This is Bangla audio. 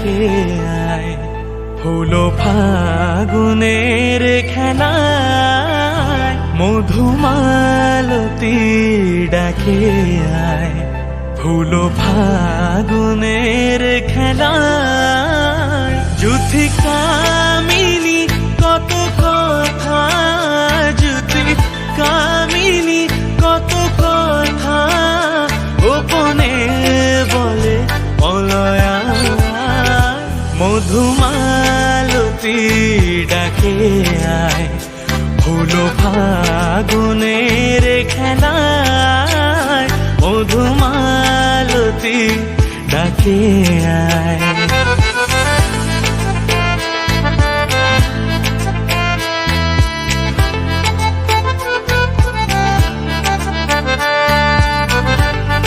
ডাকে আয়। হলো ফাগুনের খেলায় মধুমালতী ডাকে আয়। হলো ফাগুনের খেলায় যুথি কামিনী কত কথা, যুথি কামিনী কত কথা গোপনে বলে মলয়া। মধুমালতী ডাকে আয়। হলো ফাগুনের খেলায় মধুমালতী ডাকে আয়।